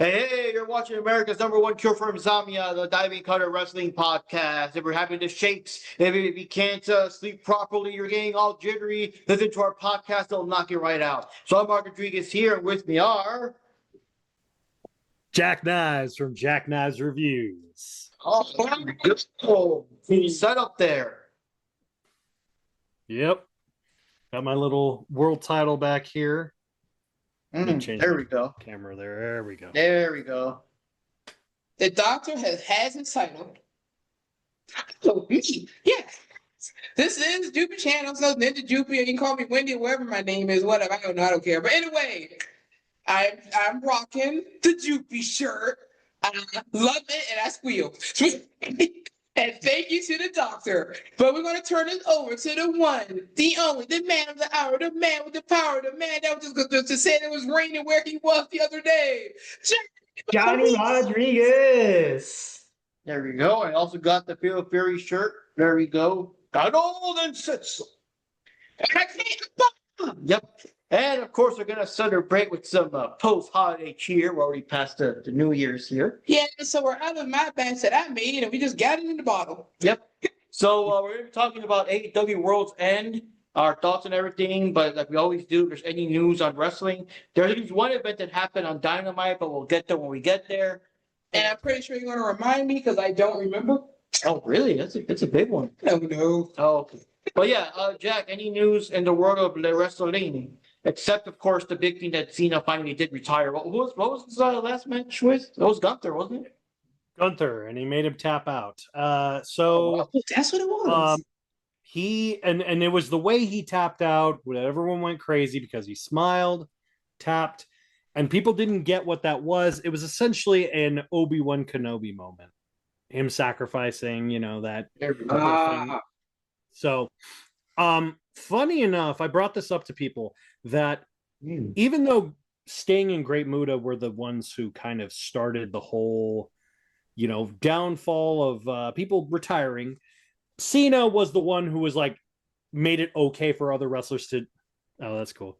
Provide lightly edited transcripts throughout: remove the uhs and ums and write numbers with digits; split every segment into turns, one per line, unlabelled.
Hey, you're watching America's #1 cure for insomnia, the Diving Cutter Wrestling Podcast. If you're having the shakes, if you can't sleep properly, you're getting all jittery, listen to our podcast, it'll knock you right out. So I'm Mark Rodriguez here, and with me are...
Jack Knives from Jack Knives Reviews.
Oh, good setup there.
Yep. Got my little world title back here.
There we go.
Camera there. There we go.
There we go.
The doctor has his title. So yeah. This is Jupy Channel, so Ninja Jupy. You can call me Wendy, whatever my name is, whatever. I don't care. But anyway, I'm rocking the Jupy shirt. I love it and I squeal. And thank you to the doctor. But we're going to turn this over to the one, the only, the man of the hour, the man with the power, the man that was just to say it was raining where he was the other day.
Johnny Rodriguez.
There we go. I also got the Feel Fury shirt. There we go. Got all them sits. Yep. And of course, we're going to celebrate with some post-holiday cheer. We're already past the New Year's here.
Yeah, so we're out of my batch that I made, and we just got it in the bottle.
Yep. So we're going to be talking about AEW World's End, our thoughts and everything. But like we always do, if there's any news on wrestling, there's one event that happened on Dynamite, but we'll get there when we get there.
And I'm pretty sure you're going to remind me because I don't remember.
Oh, really? That's a big one.
Oh, no.
Oh, okay. But yeah, Jack, any news in the world of wrestling? Except, of course, the big thing that Cena finally did retire. What was his last match with? It was Gunther, wasn't it?
Gunther, and he made him tap out.
That's what it was.
And it was the way he tapped out when everyone went crazy because he smiled, tapped, and people didn't get what that was. It was essentially an Obi-Wan Kenobi moment. Him sacrificing, that thing. So, funny enough, I brought this up to people that even though Sting and Great Muta were the ones who kind of started the whole, downfall of people retiring, Cena was the one who was like, made it okay for other wrestlers to, oh, that's cool.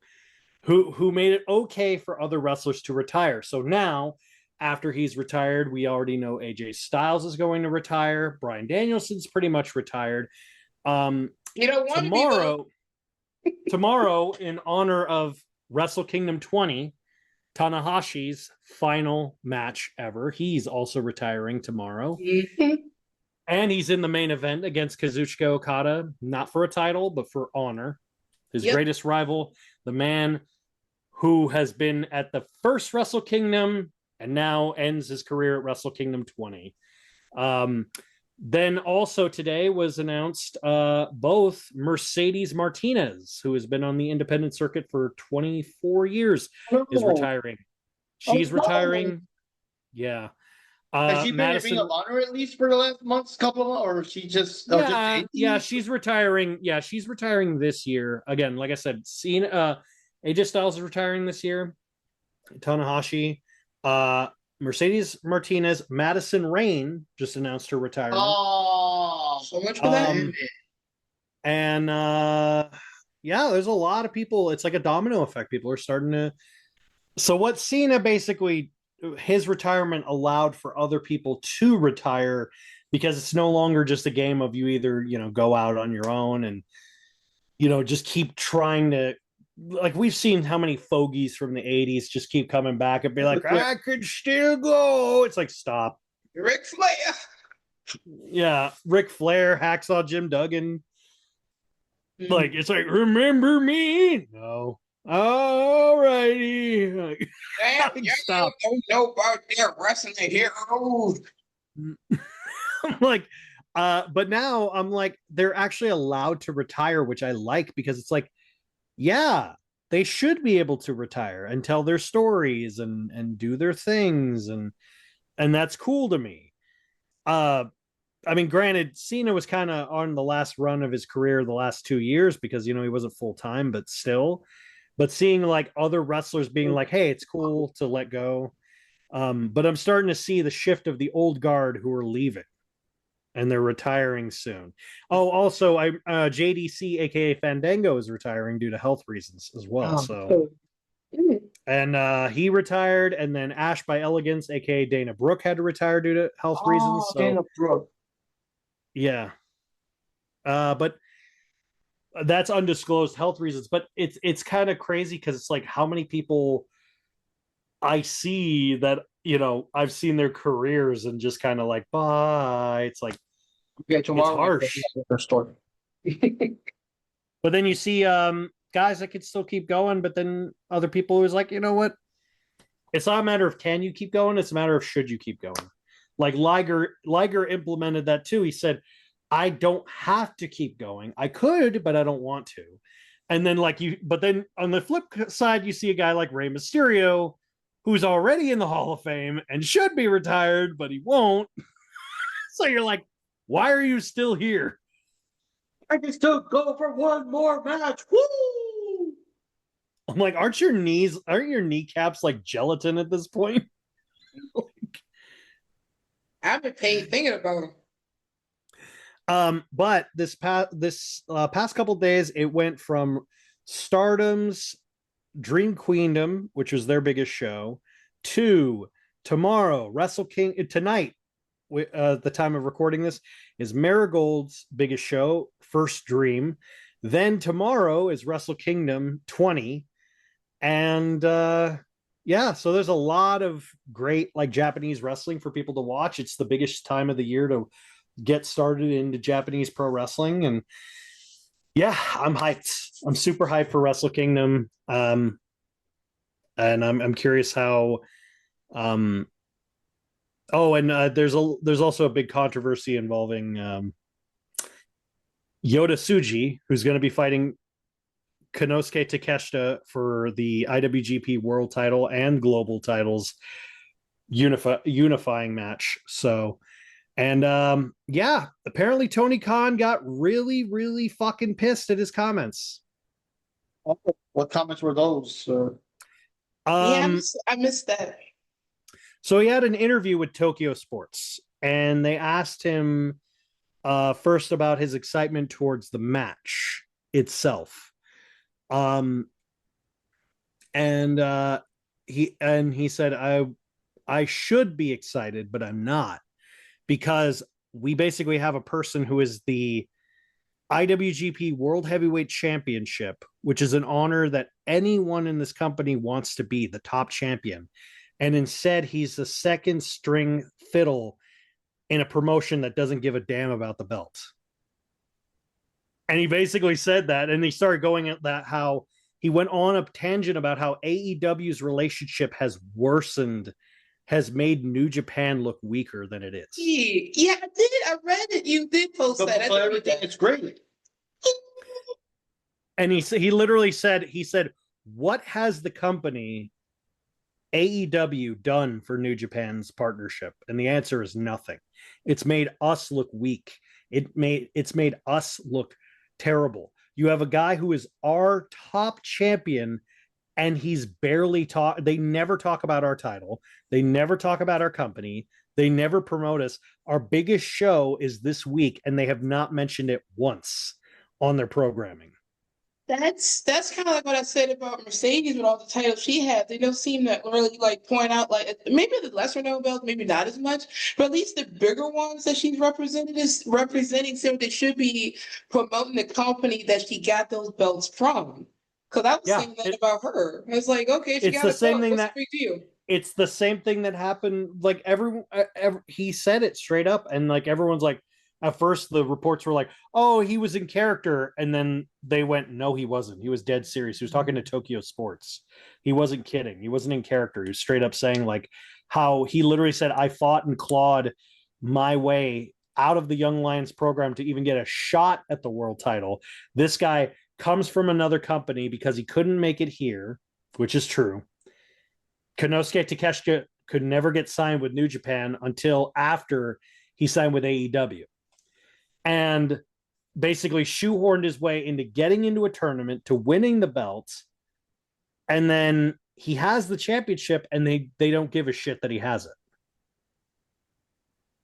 Who made it okay for other wrestlers to retire. So now, after he's retired, we already know AJ Styles is going to retire. Bryan Danielson's pretty much retired. Tomorrow, in honor of Wrestle Kingdom 20, Tanahashi's final match ever, he's also retiring tomorrow.
Mm-hmm.
And he's in the main event against Kazuchika Okada, not for a title, but for honor. His greatest rival, the man who has been at the first Wrestle Kingdom and now ends his career at Wrestle Kingdom 20. Then also today was announced both Mercedes Martinez, who has been on the independent circuit for 24 years, is retiring. She's retiring. Yeah.
Has she been in Ring of Honor at least for the last couple of months, or she just...
she's retiring. Yeah, she's retiring this year. Again, like I said, AJ Styles is retiring this year. Tanahashi. Mercedes Martinez, Madison Rayne just announced her retirement.
Oh, so much for that.
And there's a lot of people. It's like a domino effect. People are starting to. So what Cena basically, his retirement allowed for other people to retire because it's no longer just a game of you either, go out on your own and, just keep trying to. Like we've seen how many fogies from the 80s just keep coming back and be like, I could still go. It's like, stop.
Ric Flair.
Yeah. Ric Flair, Hacksaw Jim Duggan. Like, it's like, remember me? No. All righty. Like,
damn,
stop.
Don't know about their wrestling heroes.
I'm like, but now I'm like, they're actually allowed to retire, which I like because it's like, yeah, they should be able to retire and tell their stories and do their things and that's cool to me. I mean, granted, Cena was kind of on the last run of his career the last 2 years because he wasn't full time, but still. But seeing like other wrestlers being like, hey, it's cool to let go. But I'm starting to see the shift of the old guard who are leaving. And they're retiring soon. Oh, also, JDC, aka Fandango, is retiring due to health reasons as well. And he retired, and then Ash by Elegance, aka Dana Brooke, had to retire due to health reasons. So
Dana Brooke.
yeah. But that's undisclosed health reasons. But it's kind of crazy because it's like how many people I see that, I've seen their careers and just kind of like, bye. It's like,
Yeah, tomorrow.
harsh.
Story.
But then you see guys that could still keep going, but then other people who's like, you know what? It's not a matter of can you keep going, it's a matter of should you keep going. Like Liger implemented that too. He said, I don't have to keep going. I could, but I don't want to. And then but then on the flip side, you see a guy like Rey Mysterio, who's already in the Hall of Fame and should be retired, but he won't. So you're like, why are you still here?
I can still go for one more match. Woo!
I'm like, aren't your kneecaps like gelatin at this point?
I've been paid thinking about him.
But this past couple days, it went from Stardom's Dream Queendom, which was their biggest show, to tomorrow Wrestle King. Tonight, the time of recording this, is Marigold's biggest show, First Dream. Then tomorrow is Wrestle Kingdom 20, and yeah, so there's a lot of great like Japanese wrestling for people to watch. It's the biggest time of the year to get started into Japanese pro wrestling, and yeah, I'm hyped. I'm super hyped for Wrestle Kingdom, and I'm curious how. There's also a big controversy involving Yota Tsuji, who's going to be fighting Konosuke Takeshita for the IWGP World Title and Global Titles unifying match. So, and yeah, apparently Tony Khan got really, really fucking pissed at his comments.
Oh, what comments were those?
Yeah, I missed that.
So he had an interview with Tokyo Sports, and they asked him first about his excitement towards the match itself. And he said, I should be excited, but I'm not, because we basically have a person who is the IWGP World Heavyweight Championship, which is an honor that anyone in this company wants to be the top champion. And instead, he's the second string fiddle in a promotion that doesn't give a damn about the belt. And he basically said that, and he started going at that, how he went on a tangent about how AEW's relationship has worsened, has made New Japan look weaker than it is.
Yeah, I did. I read it. You did post
But
that.
everything, it's great.
And he literally said, what has the company AEW done for New Japan's partnership? And the answer is nothing. It's made us look weak. It's made us look terrible. You have a guy who is our top champion, and he's barely they never talk about our title. They never talk about our company. They never promote us. Our biggest show is this week, and they have not mentioned it once on their programming.
That's kind of like what I said about Mercedes with all the titles she had. They don't seem to really like point out, like maybe the lesser known belts, maybe not as much, but at least the bigger ones that she's representing seem they should be promoting the company that she got those belts from. Because I was saying that about her. I was like, okay, she got a belt. What's the big deal?
It's the same thing that happened. Like he said it straight up, and like everyone's like, at first the reports were like, oh, he was in character, and then they went, no, he wasn't. He was dead serious. He was talking to Tokyo Sports. He wasn't kidding. He wasn't in character. He was straight up saying like how he literally said, I fought and clawed my way out of the Young Lions program to even get a shot at the world title. This guy comes from another company because he couldn't make it here, which is true. Konosuke Takeshita could never get signed with New Japan until after he signed with AEW. And basically shoehorned his way into getting into a tournament, to winning the belt, and then he has the championship, and they don't give a shit that he has it.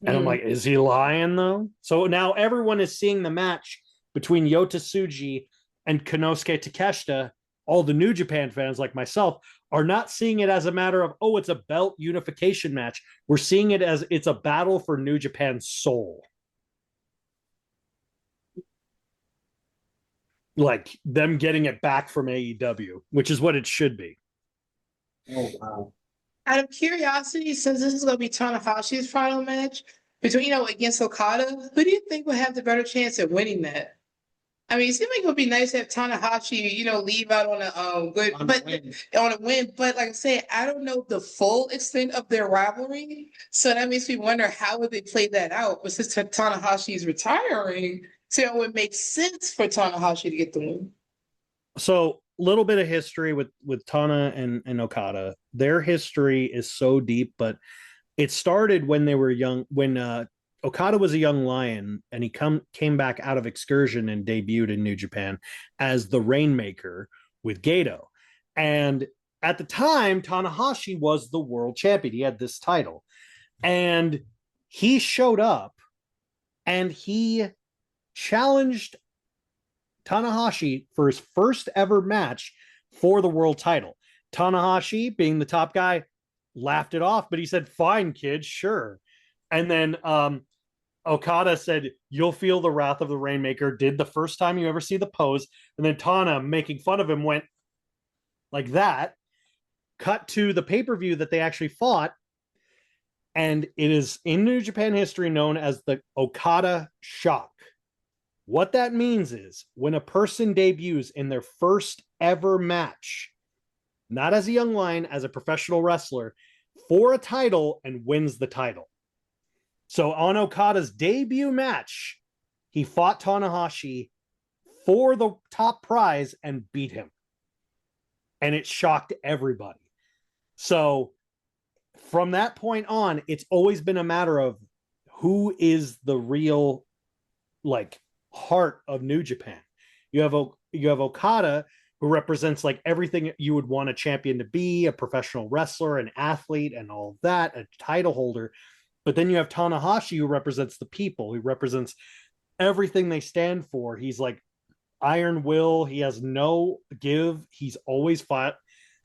And I'm like, is he lying though? So now everyone is seeing the match between Yota Tsuji and Konosuke Takeshita. All the New Japan fans like myself are not seeing it as a matter of, oh, it's a belt unification match. We're seeing it as it's a battle for New Japan's soul. Like them getting it back from AEW, which is what it should be.
Oh wow.
Out of curiosity, since this is going to be Tanahashi's final match between, against Okada, who do you think would have the better chance at winning that? I mean, it seems like it would be nice to have Tanahashi, leave out on a good, on a win. But like I said, I don't know the full extent of their rivalry, so that makes me wonder how would they play that out. But since Tanahashi is retiring, so it would make sense for Tanahashi to get the win.
So, a little bit of history with Tana and Okada. Their history is so deep, but it started when they were young. When Okada was a young lion, and he came back out of excursion and debuted in New Japan as the Rainmaker with Gedo. And at the time, Tanahashi was the world champion. He had this title. And he showed up and he challenged Tanahashi for his first ever match for the world title. Tanahashi, being the top guy, laughed it off, but he said, "Fine, kid, sure." And then Okada said, "You'll feel the wrath of the Rainmaker," did the first time you ever see the pose. And then Tana, making fun of him, went like that. Cut to the pay-per-view that they actually fought. And it is in New Japan history known as the Okada Shock. What that means is when a person debuts in their first ever match, not as a young lion, as a professional wrestler, for a title and wins the title. So on Okada's debut match, he fought Tanahashi for the top prize and beat him. And it shocked everybody. So from that point on, it's always been a matter of who is the real, like, heart of New Japan. You have Okada, who represents like everything you would want a champion to be, a professional wrestler, an athlete, and all of that, a title holder. But then you have Tanahashi, who represents the people, who represents everything they stand for. He's like iron will. He has no give. He's always fought.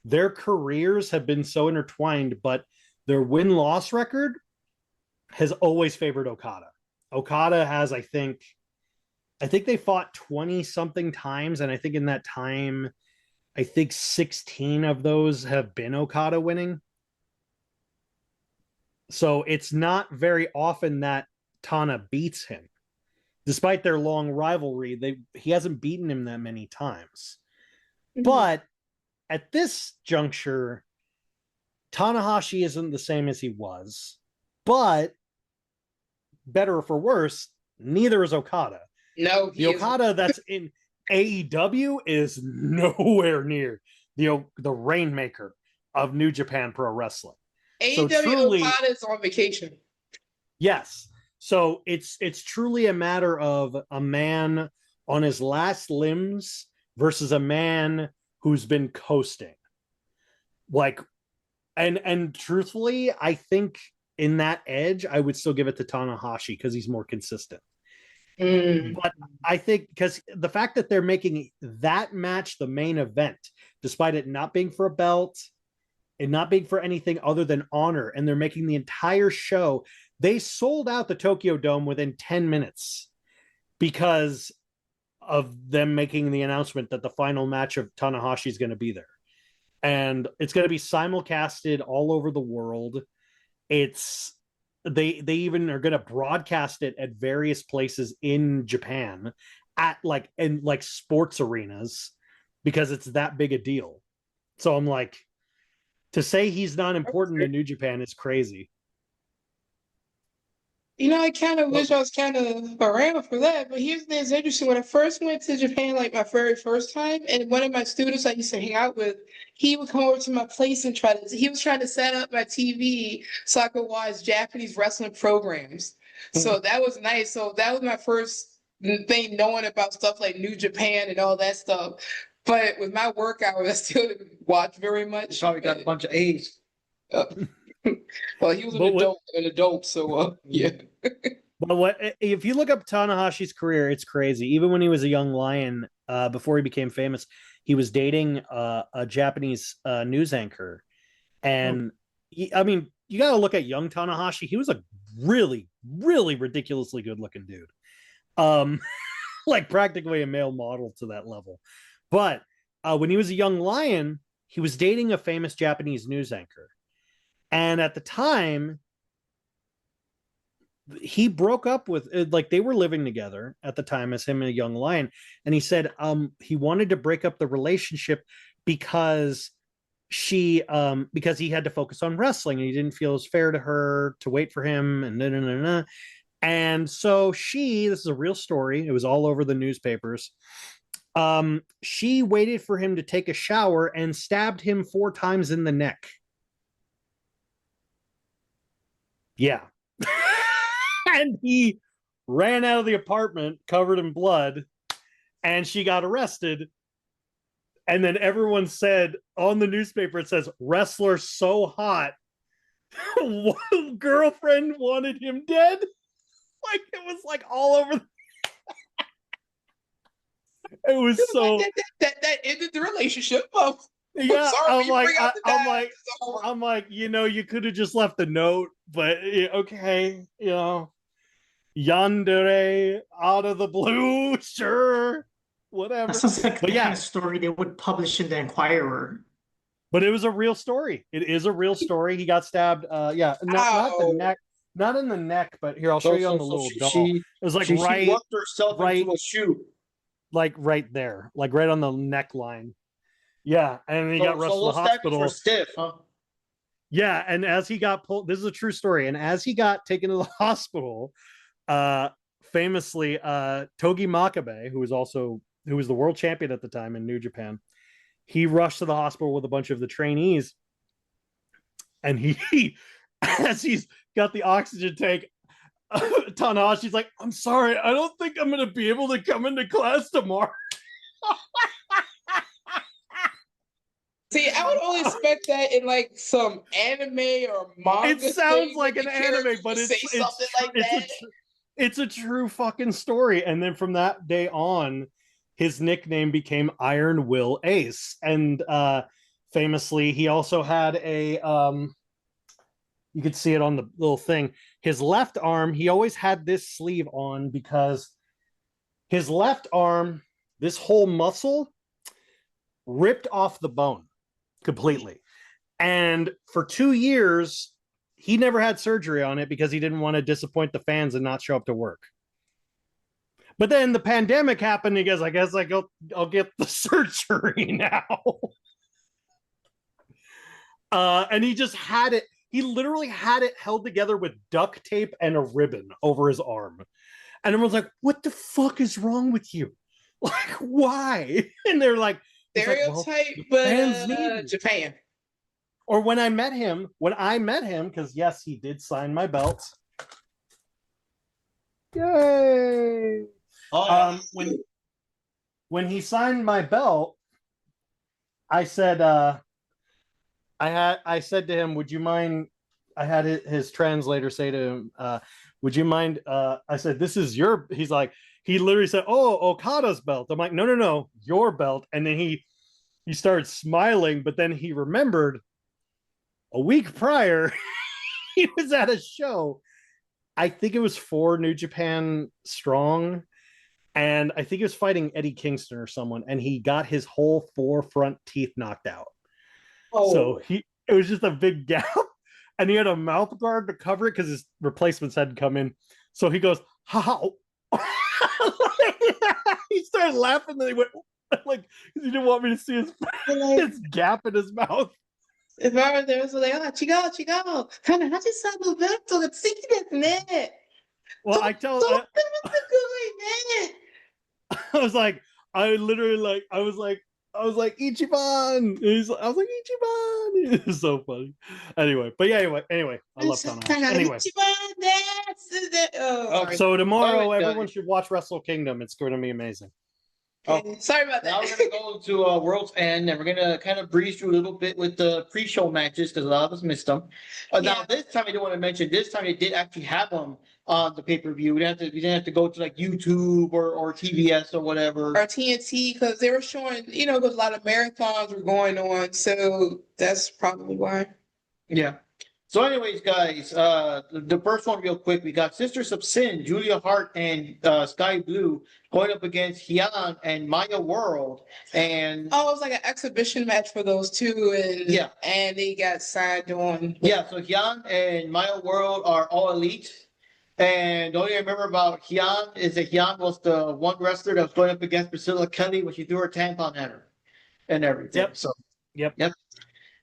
Their careers have been so intertwined, but their win-loss record has always favored Okada. Okada has, I think they fought 20 something times. And I think in that time, I think 16 of those have been Okada winning. So it's not very often that Tana beats him. Despite their long rivalry, he hasn't beaten him that many times. Mm-hmm. But at this juncture, Tanahashi isn't the same as he was. But better or for worse, neither is Okada.
No,
the Okada that's in AEW is nowhere near the Rainmaker of New Japan Pro Wrestling.
AEW so truly, Okada is on vacation.
Yes. So it's truly a matter of a man on his last limbs versus a man who's been coasting. Like, and truthfully, I think in that edge, I would still give it to Tanahashi because he's more consistent. But I think because the fact that they're making that match the main event, despite it not being for a belt and not being for anything other than honor, and they're making the entire show, they sold out the Tokyo Dome within 10 minutes because of them making the announcement that the final match of Tanahashi is going to be there. And it's going to be simulcasted all over the world. They even are going to broadcast it at various places in Japan at like sports arenas because it's that big a deal. So I'm like, to say he's not important to New Japan is crazy.
I kind of wish I was kind of around for that, but here's the thing that's interesting. When I first went to Japan, like my very first time, and one of my students I used to hang out with, he would come over to my place and he was trying to set up my TV so I could watch Japanese wrestling programs. So that was nice. So that was my first thing knowing about stuff like New Japan and all that stuff. But with my work hours, I still didn't watch very much.
You probably got a bunch of A's.
Well, he was an adult, so yeah.
But what if you look up Tanahashi's career? It's crazy. Even when he was a young lion, before he became famous, he was dating a Japanese news anchor, and I mean, you got to look at young Tanahashi. He was a really, really ridiculously good-looking dude, um, like practically a male model to that level. But when he was a young lion, he was dating a famous Japanese news anchor, and at the time he broke up with, like, they were living together at the time as him and a young lion, and he said he wanted to break up the relationship because because he had to focus on wrestling and he didn't feel it was fair to her to wait for him, and so this is a real story, it was all over the newspapers. She waited for him to take a shower and stabbed him 4 times in the neck. Yeah. And he ran out of the apartment covered in blood, and she got arrested. And then everyone said on the newspaper, it says, "Wrestler so hot, girlfriend wanted him dead." Like, it was like all over. It was so
that ended the relationship. Oh,
yeah.
sorry,
I'm like, you could have just left a note, but okay, yandere out of the blue, sure, whatever.
That sounds like
But
the
yeah,
kind of story they would publish in the Inquirer.
but it was a real story. It is a real story. He got stabbed. Yeah, not the neck, not in the neck, but here, I'll show you on the little doll. It was like
she
right,
worked herself into a shoe.
like right there, like right on the neckline. Yeah, and then he got rushed to the hospital.
Were stiff, huh?
Yeah, and as he got pulled, this is a true story. And as he got taken to the hospital, famously, Togi Makabe, who was the world champion at the time in New Japan, he rushed to the hospital with a bunch of the trainees, and he as he's got the oxygen tank, Tanahashi's like, "I'm sorry, I don't think I'm gonna be able to come into class tomorrow."
See, I would only expect that in like some anime or manga.
It sounds like an anime, but it's a true fucking story. And then from that day on, his nickname became Iron Will Ace. And famously, he also had a you could see it on the little thing. His left arm, he always had this sleeve on because his left arm, this whole muscle ripped off the bone completely. And for 2 years, he never had surgery on it because he didn't want to disappoint the fans and not show up to work. But then the pandemic happened. He goes, "I guess I'll get the surgery now." And he just had it. He literally had it held together with duct tape and a ribbon over his arm. And everyone's like, "What the fuck is wrong with you? Like, why?" And they're like,
stereotype,
like,
but Japan.
Or when I met him, because yes, he did sign my belt. Yay! When he signed my belt, I said, I said to him, "Would you mind?" I had his translator say to him, "Would you mind?" I said, "This is your." He's like, he literally said, "Oh, Okada's belt." I'm like, "No, your belt." And then he started smiling, but then he remembered a week prior, he was at a show. I think it was for New Japan Strong, and I think he was fighting Eddie Kingston or someone, and he got his whole 4 front teeth knocked out. Oh. So it was just a big gap, and he had a mouth guard to cover it because his replacements hadn't come in. So he goes, "How?" He started laughing, and he went like, he didn't want me to see his gap in his mouth.
If I were there, it was like, "Oh, chigo.
Well, I was like, I was like, "Ichiban." I was like, "Ichiban." It was so funny. Anyway, but yeah, anyway, I love Tanahashi. Anyway, so tomorrow, everyone should watch Wrestle Kingdom. It's going to be amazing.
Okay. Sorry about
Now
that.
we're gonna go to World's End, and we're gonna kind of breeze through a little bit with the pre-show matches because a lot of us missed them. Now
Yeah.
this time I do want to mention this time they did actually have them on the pay-per-view. We didn't have to go to like YouTube or TBS or whatever.
Or TNT, because they were showing, because a lot of marathons were going on, so that's probably why.
Yeah. So, anyways, guys, the first one, real quick, we got Sisters of Sin, Julia Hart and Sky Blue going up against Hyun and Maya World, and
Oh, it was like an exhibition match for those two, and
Yeah.
and they got signed on.
yeah, so Hyun and Maya World are all elite. And the only thing I remember about Hyun is that Hyun was the one wrestler that was going up against Priscilla Kelly when she threw her tampon at her and everything.
Yep.
So
Yep.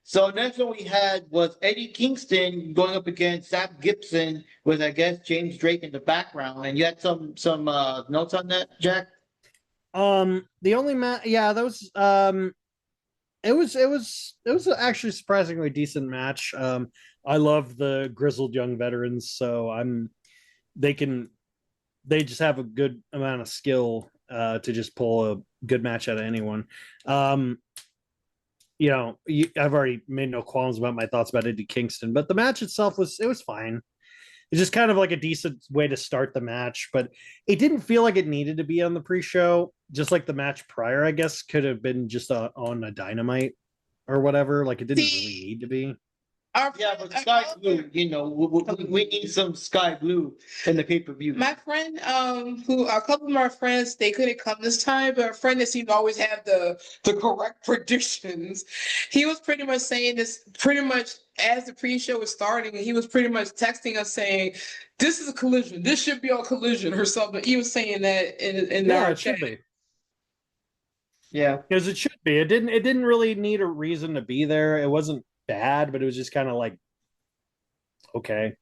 So next one we had was Eddie Kingston going up against Zach Gibson with, I guess, James Drake in the background. And you had some notes on that, Jack?
The only yeah, that was it was actually a surprisingly decent match. I love the grizzled young veterans, so they just have a good amount of skill to just pull a good match out of anyone. I've already made no qualms about my thoughts about Eddie Kingston, but the match itself was fine. It's just kind of like a decent way to start the match, but it didn't feel like it needed to be on the pre-show. Just like the match prior, I guess, could have been just on a Dynamite or whatever. Like it didn't really need to be.
Yeah, but Sky Blue, we need some Sky Blue in the pay-per-view.
My friend, who a couple of my friends, they couldn't come this time, but a friend that seemed to always have the correct predictions. He was pretty much saying this pretty much as the pre-show was starting, and he was pretty much texting us saying, "This is a collision. This should be on Collision" or something. He was saying that in our
it
chat.
should be.
Yeah,
because it should be. It didn't really need a reason to be there. It wasn't bad, but it was just kind of like, okay.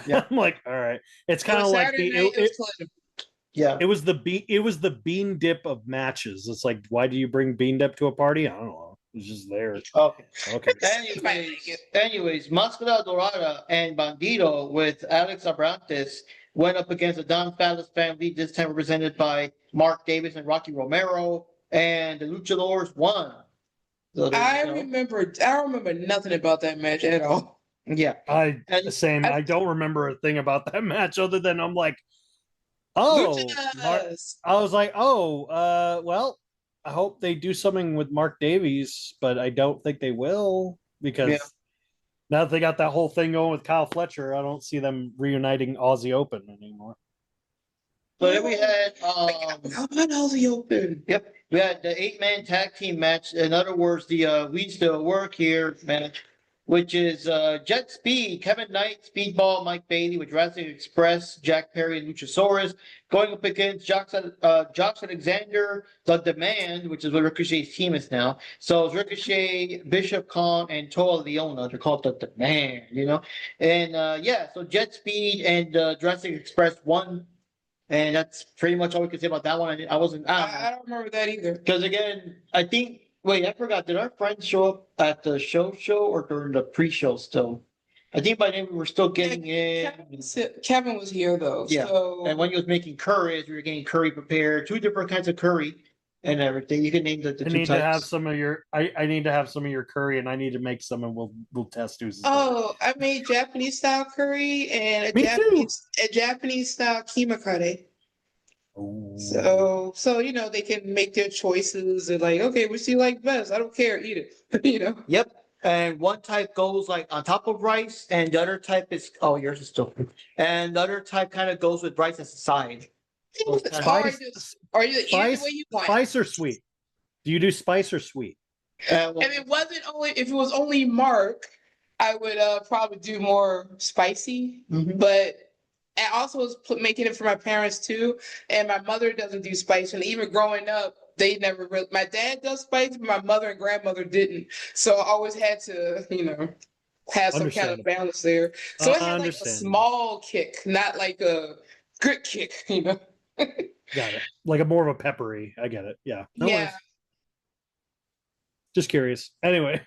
Yeah.
I'm like, all right. It's kind of like it was the bean dip of matches. It's like, why do you bring bean dip to a party? I don't know. It's just there.
Okay.
Okay.
Anyways, Máscara Dorada and Bandido with Alex Abrantes went up against the Don Callis family, this time represented by Mark Davis and Rocky Romero, and the Luchadors won. So
I remember nothing about that match at all.
Yeah.
I don't remember a thing about that match other than I'm like, oh, I was like, well, I hope they do something with Mark Davies, but I don't think they will because now that they got that whole thing going with Kyle Fletcher, I don't see them reuniting Aussie Open anymore.
So then we had
Aussie Open.
Yep. We had the 8-man tag team match. In other words, the We Still Work Here match, which is Jet Speed, Kevin Knight, Speedball, Mike Bailey with Jurassic Express, Jack Perry, and Luchasaurus, going up against Josh Alexander, The Demand, which is what Ricochet's team is now. So it's Ricochet, Bishop Khan, and Toa Leona. They're called The Demand, And so Jet Speed and Jurassic Express won. And that's pretty much all we can say about that one. I
don't remember that either.
Because again, I forgot. Did our friends show up at the show or during the pre-show still? I think by then we were still getting in.
Kevin was here though.
Yeah.
So...
And when he was making curries, we were getting curry prepared. 2 different kinds of curry and everything. You can name the two types.
To have some of your. I need to have some of your curry, and I need to make some, and we'll test who's.
Oh, I made Japanese style curry and a Japanese style keema curry.
Ooh.
So they can make their choices and like, okay, which do you like best? I don't care, eat it.
Yep. And one type goes like on top of rice, and the other type is yours is still. And the other type kind of goes with rice as a side.
Or you eat it the way you want.
Spice or sweet? Do you do spice or sweet?
If it was only Mark, I would probably do more spicy.
Mm-hmm.
But I also was making it for my parents too, and my mother doesn't do spice. And even growing up, they never really. My dad does spice, but my mother and grandmother didn't. So I always had to, have some kind of balance there. So it had like a small kick, not like a good kick,
Got it. Like a more of a peppery. I get it. Yeah.
Yeah.
Just curious. Anyway.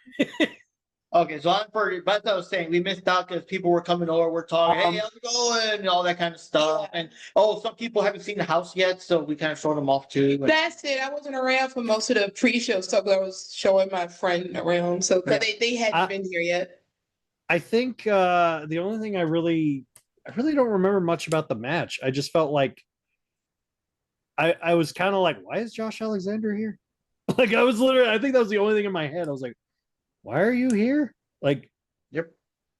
Okay, so but I was saying we missed out because people were coming over, we're talking, hey, how's it going, and all that kind of stuff. And some people haven't seen the house yet, so we kind of showed them off too. But
That's it. I wasn't around for most of the pre-show stuff. I was showing my friend around, so because they hadn't been here yet.
I think the only thing I really don't remember much about the match. I just felt like I was kind of like, why is Josh Alexander here? Like I think that was the only thing in my head. I was like, why are you here? Like,
Yep.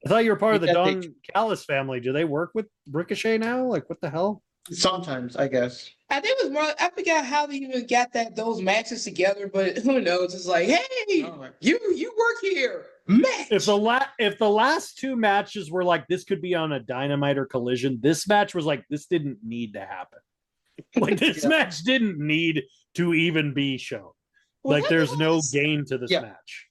I thought you were part of the
Because
Don Callis family. Do they work with Ricochet now? Like, what the hell?
sometimes, I guess.
I think it was more. I forgot how they even got those matches together, but who knows? It's like, hey,
Alright.
you work here, match.
If the last two matches were like this could be on a Dynamite or Collision, this match was like this didn't need to happen. Like this
Yeah.
match didn't need to even be shown.
Well,
Like
that
there's no
was-
gain to this
Yeah.
match.